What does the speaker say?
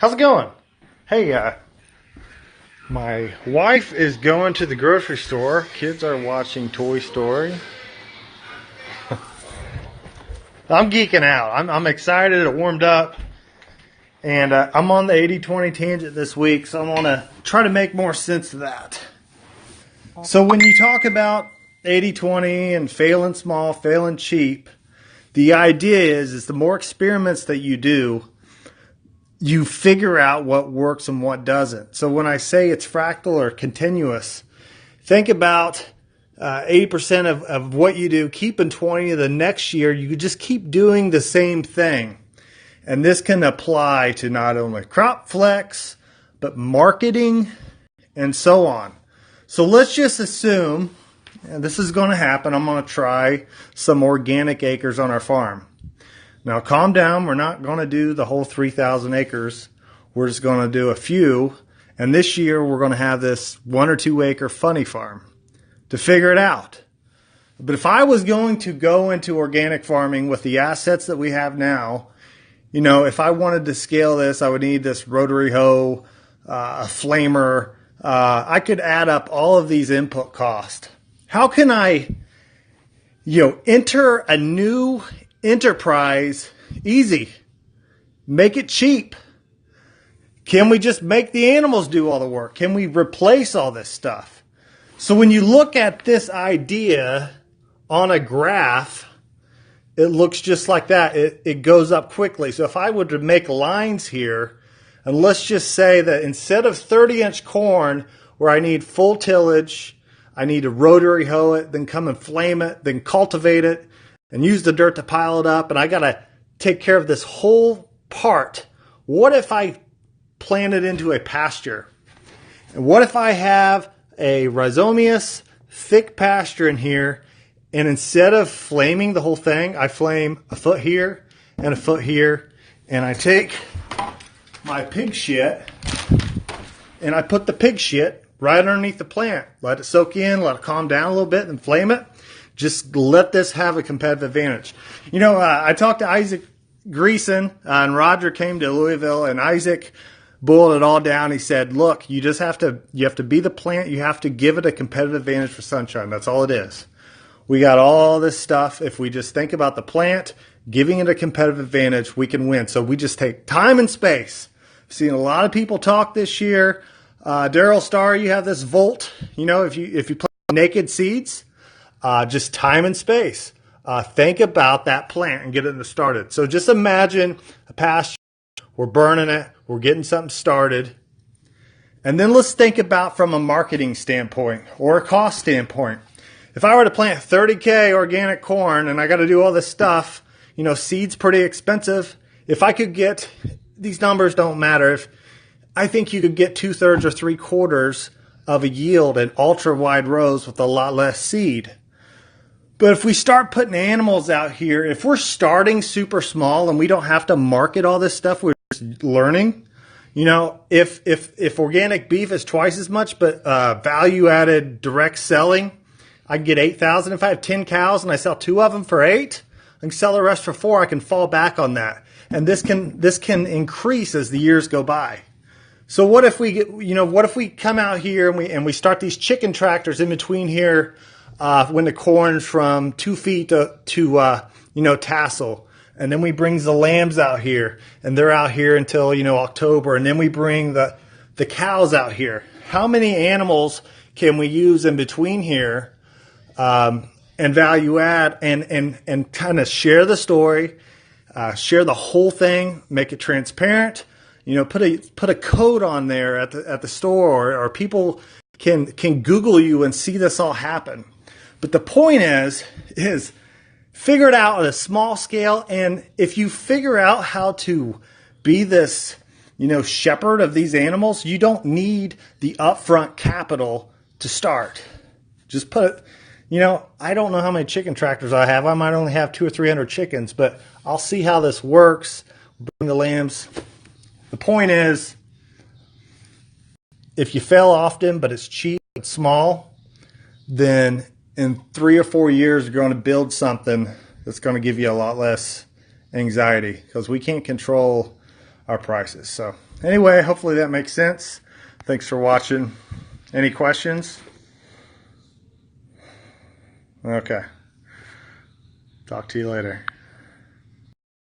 How's it going? Hey, my wife is going to the grocery store. Kids are watching Toy Story. I'm geeking out. I'm excited. It warmed up. And I'm on the 80-20 tangent this week, so I want to try to make more sense of that. So when you talk about 80-20 and failing small, failing cheap, the idea is the more experiments that you do, you figure out what works and what doesn't. So when I say it's fractal or continuous, think about 80% of what you do, keeping 20 the next year. You just keep doing the same thing. And this can apply to not only crop flex, but marketing and so on. So let's just assume, and this is going to happen, I'm going to try some organic acres on our farm. Now calm down, we're not going to do the whole 3,000 acres. We're just going to do a few. And this year we're going to have this 1 or 2 acre funny farm to figure it out. But if I was going to go into organic farming with the assets that we have now, you know, if I wanted to scale this, I would need this rotary hoe, a flamer. I could add up all of these input costs. How can I, enter a new enterprise easy? Make it cheap. Can we just make the animals do all the work? Can we replace all this stuff? So when you look at this idea on a graph, it looks just like that. It goes up quickly. So if I were to make lines here, and let's just say that instead of 30-inch corn, where I need full tillage, I need to rotary hoe it, then come and flame it, then cultivate it, and use the dirt to pile it up, and I got to take care of this whole part. What if I plant it into a pasture? And what if I have a rhizomious, thick pasture in here, and instead of flaming the whole thing, I flame a foot here and a foot here, and I take my pig shit and I put the pig shit right underneath the plant. Let it soak in, let it calm down a little bit, and flame it. Just let this have a competitive advantage. I talked to Isaac Greason, and Roger came to Louisville, and Isaac boiled it all down. He said, look, you have to be the plant. You have to give it a competitive advantage for sunshine. That's all it is. We got all this stuff. If we just think about the plant, giving it a competitive advantage, we can win. So we just take time and space. I've seen a lot of people talk this year. Daryl Starr, you have this volt. If you plant naked seeds, just time and space. Think about that plant and get it started. So just imagine a pasture. We're burning it. We're getting something started. And then let's think about from a marketing standpoint or a cost standpoint. If I were to plant 30K organic corn and I got to do all this stuff, seed's pretty expensive. If I could get, these numbers don't matter. I think you could get 2/3 or 3/4 of a yield in ultra wide rows with a lot less seed. But if we start putting animals out here, if we're starting super small and we don't have to market all this stuff, we're just learning. If organic beef is twice as much, but value added direct selling, I can get 8,000. If I have 10 cows and I sell 2 of them for 8, I can sell the rest for 4. I can fall back on that. And this can increase as the years go by. So what if we come out here and we start these chicken tractors in between here when the corn's from 2 feet to tassel. And then we bring the lambs out here, and they're out here until, October. And then we bring the cows out here. How many animals can we use in between here and value add and kind of share the story, share the whole thing, make it transparent, put a code on there at the store, or people can Google you and see this all happen. But the point is figure it out at a small scale. And if you figure out how to be this, shepherd of these animals, you don't need the upfront capital to start. Just put it, I don't know how many chicken tractors I have. I might only have 200 or 300 chickens, but I'll see how this works. Bring the lambs. The point is, if you fail often, but it's cheap, it's small, then in 3 or 4 years, you're going to build something that's going to give you a lot less anxiety, because we can't control our prices. So anyway, hopefully that makes sense. Thanks for watching. Any questions? Okay. Talk to you later.